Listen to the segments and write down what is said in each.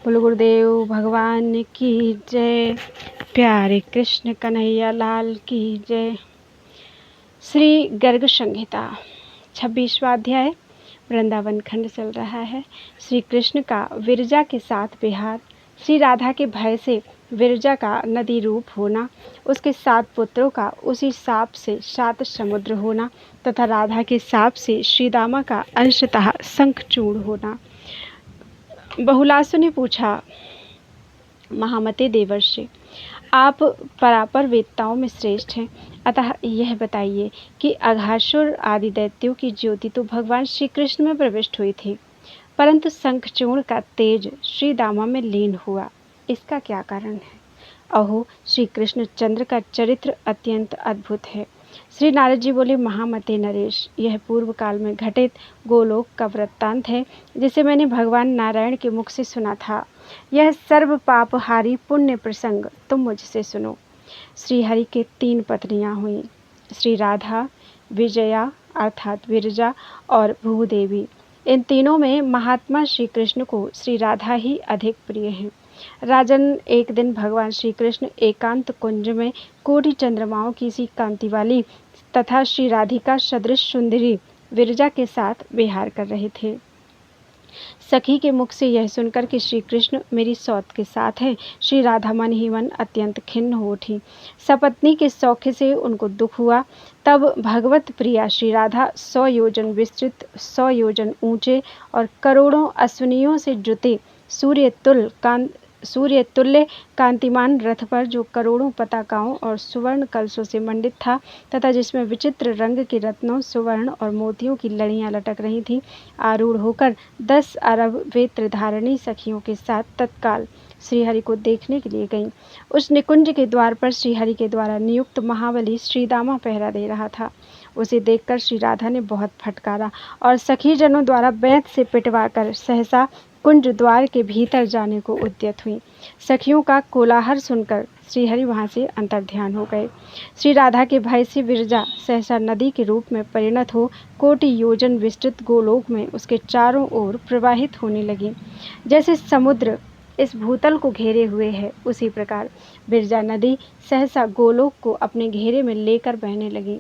बोलो गुरुदेव भगवान की जय। प्यारे कृष्ण कन्हैया लाल की जय। श्री गर्ग संहिता 26वां अध्याय वृंदावन खंड चल रहा है। श्री कृष्ण का विरजा के साथ विहार, श्री राधा के भय से विरजा का नदी रूप होना, उसके 7 पुत्रों का उसी साप से 7 समुद्र होना तथा राधा के साप से श्रीदामा का अंशतः शंखचूर्ण होना। बहुलासु ने पूछा, महामते देवर्षि, आप परापर वेदताओं में श्रेष्ठ हैं, अतः यह बताइए कि अघासुर आदि दैत्यों की ज्योति तो भगवान श्री कृष्ण में प्रविष्ट हुई थी, परंतु शंखचूर्ण का तेज श्री दामा में लीन हुआ, इसका क्या कारण है? अहो, श्री कृष्ण चंद्र का चरित्र अत्यंत अद्भुत है। श्री नारद जी बोले, महामते नरेश, यह पूर्व काल में घटित गोलोक का वृत्तांत है, जिसे मैंने भगवान नारायण के मुख से सुना था। यह सर्व पापहारी पुण्य प्रसंग तुम मुझसे सुनो। श्री हरि के 3 पत्नियां हुईं, श्री राधा, विजया अर्थात विरजा और भूदेवी। इन तीनों में महात्मा श्री कृष्ण को श्री राधा ही अधिक प्रिय हैं। राजन, एक दिन भगवान श्री कृष्ण एकांत कुंज में कोटि चंद्रमाओं की सी कांति वाली तथा श्री राधिका सदृश सुंदरी विरजा के साथ विहार कर रहे थे। सखी के मुख से यह सुनकर कि श्री कृष्ण मेरी सौत के साथ हैं, श्री राधा मन ही मन अत्यंत खिन्न हो उठी। सपत्नी के सौख्य से उनको दुख हुआ। तब भगवत प्रिया श्री राधा 100 योजन विस्तृत, 100 योजन ऊंचे और करोड़ों अश्विनियों से जुते सूर्य तुल्य कांतिमान रथ पर, जो करोड़ों पताकाओं और सुवर्ण कलशों से मंडित था तथा जिसमें विचित्र रंग के रत्नों, सुवर्ण और मोतियों की लड़ियां लटक रही थीं, आरूढ़ होकर 10 अरब वेत्रधारिणी सखियों के साथ तत्काल श्रीहरि को देखने के लिए गईं। उस निकुंज के द्वार पर श्रीहरि के द्वारा नियुक्त महाबली श्रीदामा पहरा दे रहा था। उसे देखकर श्री राधा ने बहुत फटकारा और सखी जनों द्वारा बेंत से पिटवाकर सहसा कुंज द्वार के भीतर जाने को उद्यत हुई। सखियों का कोलाहल सुनकर श्रीहरि वहां से अंतर्ध्यान हो गए। श्री राधा के भय से विरजा सहसा नदी के रूप में परिणत हो कोटि योजन विस्तृत गोलोक में उसके चारों ओर प्रवाहित होने लगी। जैसे समुद्र इस भूतल को घेरे हुए है, उसी प्रकार विरजा नदी सहसा गोलोक को अपने घेरे में लेकर बहने लगी।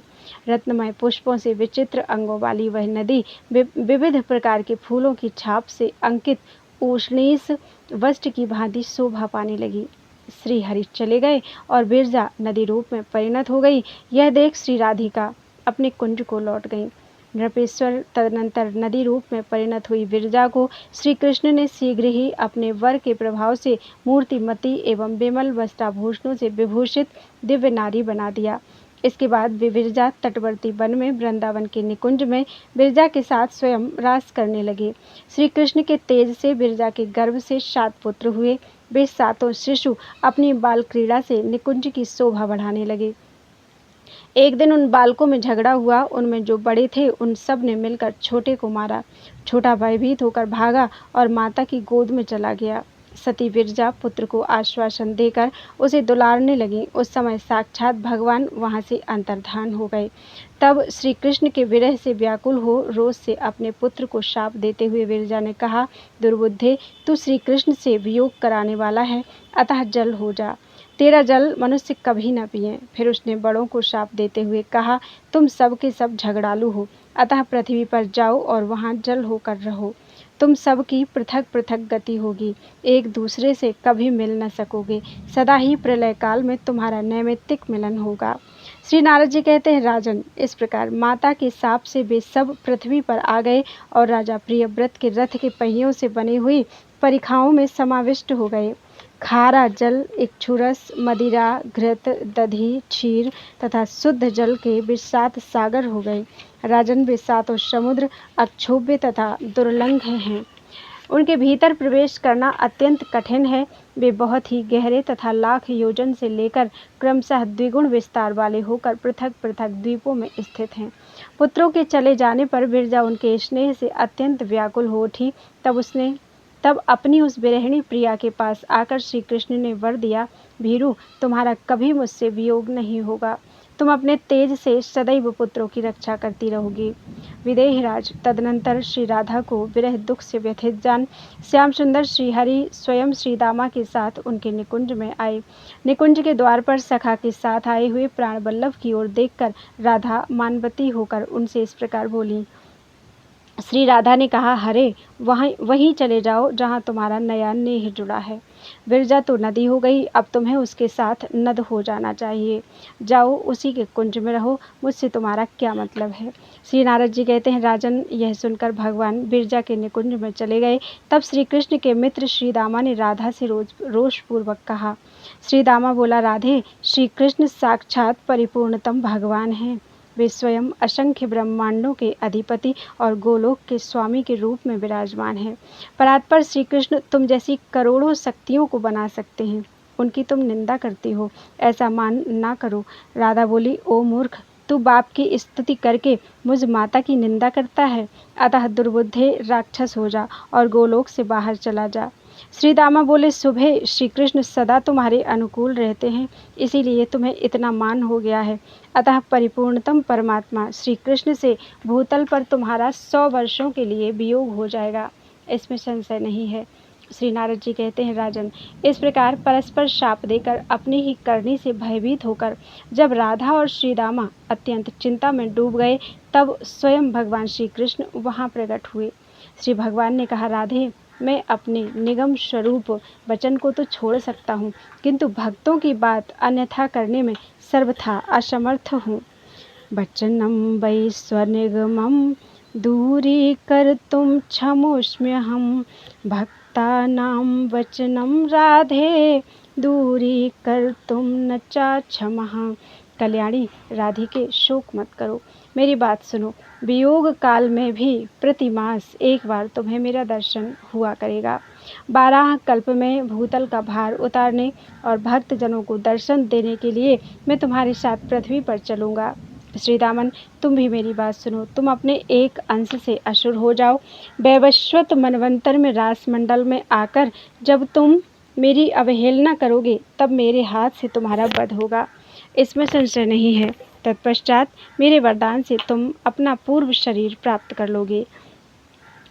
रत्नमय पुष्पों से विचित्र अंगों वाली वह नदी विविध प्रकार के फूलों की छाप से अंकित ऊष्णीस वस्त्र की भांति शोभा पाने लगी। श्री हरि चले गए और विरजा नदी रूप में परिणत हो गई। यह देख श्री राधिका अपने कुंज को लौट गई। नृपेश्वर तदनंतर नदी रूप में परिणत हुई विरजा को श्री कृष्ण ने शीघ्र ही अपने वर के प्रभाव से मूर्तिमती एवं विमल वस्त्राभूषणों से विभूषित दिव्य नारी बना दिया। इसके बाद वे विरजा तटवर्ती वन में वृंदावन के निकुंज में विरजा के साथ स्वयं रास करने लगे। श्री कृष्ण के तेज से विरजा के गर्भ से 7 पुत्र हुए। वे 7 शिशु अपनी बाल क्रीड़ा से निकुंज की शोभा बढ़ाने लगे। एक दिन उन बालकों में झगड़ा हुआ। उनमें जो बड़े थे उन सब ने मिलकर छोटे को मारा। छोटा भयभीत होकर भागा और माता की गोद में चला गया। सती विरजा पुत्र को आश्वासन देकर उसे दुलारने लगी। उस समय साक्षात भगवान वहां से अंतर्धान हो गए। तब श्री कृष्ण के विरह से व्याकुल हो रोज से अपने पुत्र को शाप देते हुए विरजा ने कहा, दुर्बुद्धे, तू श्री कृष्ण से वियोग कराने वाला है, अतः जल हो जा। तेरा जल मनुष्य कभी न पिए। फिर उसने बड़ों को शाप देते हुए कहा, तुम सब के सब झगड़ालू हो, अतः पृथ्वी पर जाओ और वहां जल होकर रहो। तुम सब की पृथक पृथक गति होगी, एक दूसरे से कभी मिल न सकोगे। सदा ही प्रलय काल में तुम्हारा नैमित्तिक मिलन होगा। श्री नारद जी कहते हैं, राजन, इस प्रकार माता के शाप से वे सब पृथ्वी पर आ गए और राजा प्रियव्रत के रथ के पहियों से बनी हुई परिखाओं में समाविष्ट हो गए। खारा जल, इक्षुरस, मदिरा, घृत, दधी, क्षीर तथा शुद्ध जल के वे 7 सागर हो गए। राजन, वे 7 समुद्र अक्षोभ्य तथा दुर्लंघ हैं। उनके भीतर प्रवेश करना अत्यंत कठिन है। वे बहुत ही गहरे तथा लाख योजन से लेकर क्रमशः द्विगुण विस्तार वाले होकर पृथक पृथक द्वीपों में स्थित हैं। पुत्रों के चले जाने पर विरजा उनके स्नेह से अत्यंत व्याकुल हो उठी। तब अपनी उस विरहिणी प्रिया के पास आकर श्री कृष्ण ने वर दिया, भीरू, तुम्हारा कभी मुझसे वियोग नहीं होगा। तुम अपने तेज से सदैव पुत्रों की रक्षा करती रहोगी। विदेहराज तदनंतर श्री राधा को विरह दुख से व्यथित जान श्याम सुंदर श्रीहरि स्वयं श्री दामा के साथ उनके निकुंज में आए। निकुंज के द्वार पर सखा के साथ आए हुए प्राण बल्लभ की ओर देखकर राधा मानवती होकर उनसे इस प्रकार बोली। श्री राधा ने कहा, हरे वहीं चले जाओ जहाँ तुम्हारा नया नेह जुड़ा है। विरजा तो नदी हो गई, अब तुम्हें उसके साथ नद हो जाना चाहिए। जाओ उसी के कुंज में रहो, मुझसे तुम्हारा क्या मतलब है। श्री नारद जी कहते हैं, राजन यह सुनकर भगवान विरजा के निकुंज में चले गए। तब श्री कृष्ण के मित्र श्री दामा ने राधा से रोषपूर्वक कहा। श्री दामा बोला, राधे, श्री कृष्ण साक्षात परिपूर्णतम भगवान हैं। वे स्वयं असंख्य ब्रह्मांडों के अधिपति और गोलोक के स्वामी के रूप में विराजमान हैं। परात्पर श्री कृष्ण तुम जैसी करोड़ों शक्तियों को बना सकते हैं, उनकी तुम निंदा करती हो, ऐसा मान ना करो। राधा बोली, ओ मूर्ख, तू बाप की स्तुति करके मुझ माता की निंदा करता है। अतः दुर्बुद्धे राक्षस हो जा और गोलोक से बाहर चला जा। श्री दामा बोले, सुबह श्री कृष्ण सदा तुम्हारे अनुकूल रहते हैं, इसीलिए तुम्हें इतना मान हो गया है। अतः परिपूर्णतम परमात्मा श्री कृष्ण से भूतल पर तुम्हारा 100 वर्षों के लिए वियोग हो जाएगा, इसमें संशय नहीं है। श्री नारद जी कहते हैं, राजन, इस प्रकार परस्पर शाप देकर अपनी ही करनी से भयभीत होकर जब राधा और श्री दामा अत्यंत चिंता में डूब गए, तब स्वयं भगवान श्री कृष्ण वहाँ प्रकट हुए। श्री भगवान ने कहा, राधे, मैं अपने निगम स्वरूप वचन को तो छोड़ सकता हूँ, किंतु भक्तों की बात अन्यथा करने में सर्वथा असमर्थ हूँ। वचनम वै स्वनिगमम दूरी कर्तुम क्षमोऽस्म्यहम्। भक्तानां वचनम राधे दूरी कर्तुम न चाक्षमः। कल्याणी राधिके, शोक मत करो, मेरी बात सुनो। वियोग काल में भी प्रतिमास एक बार तुम्हें मेरा दर्शन हुआ करेगा। 12 कल्प में भूतल का भार उतारने और भक्तजनों को दर्शन देने के लिए मैं तुम्हारे साथ पृथ्वी पर चलूँगा। श्री दामन, तुम भी मेरी बात सुनो। तुम अपने एक अंश से असुर हो जाओ। वैवस्वत मनवंतर में रासमंडल में आकर जब तुम मेरी अवहेलना करोगे, तब मेरे हाथ से तुम्हारा वध होगा, इसमें संशय नहीं है। तत्पश्चात मेरे वरदान से तुम अपना पूर्व शरीर प्राप्त कर लोगे।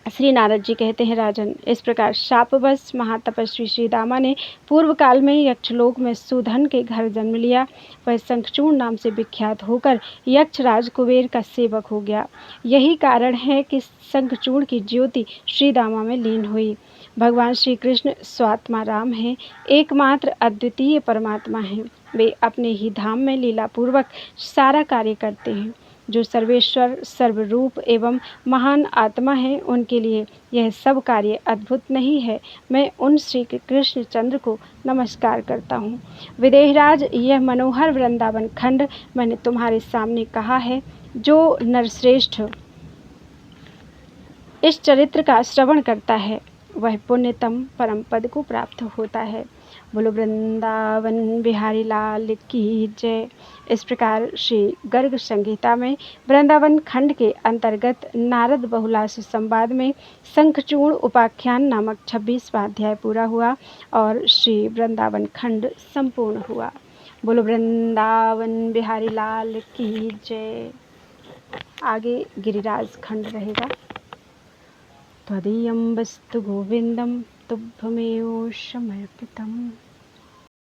श्री नारद जी कहते हैं, राजन, इस प्रकार शापवश महातपस्वी श्री दामा ने पूर्व काल में यक्षलोक में सुधन के घर जन्म लिया। वह शंखचूर्ण नाम से विख्यात होकर यक्षराज कुबेर का सेवक हो गया। यही कारण है कि शंखचूर्ण की ज्योति श्री दामा में लीन हुई। भगवान श्री कृष्ण स्वात्मा राम हैं, एकमात्र अद्वितीय परमात्मा हैं। वे अपने ही धाम में लीला पूर्वक सारा कार्य करते हैं। जो सर्वेश्वर सर्वरूप एवं महान आत्मा है, उनके लिए यह सब कार्य अद्भुत नहीं है। मैं उन श्री कृष्ण चंद्र को नमस्कार करता हूँ। विदेहराज, यह मनोहर वृंदावन खंड मैंने तुम्हारे सामने कहा है। जो नरश्रेष्ठ इस चरित्र का श्रवण करता है, वह पुण्यतम परम पद को प्राप्त होता है। बोलो वृंदावन बिहारी लाल की जय। इस प्रकार श्री गर्ग संहिता में वृंदावन खंड के अंतर्गत नारद बहुलाश संवाद में शंखचूर्ण उपाख्यान नामक 26वां अध्याय पूरा हुआ और श्री वृंदावन खंड संपूर्ण हुआ। बोलो वृंदावन बिहारी लाल की जय। आगे गिरिराज खंड रहेगा। त्वदीयं वस्तु गोविंदम तुभ्यमेव समर्पितम्।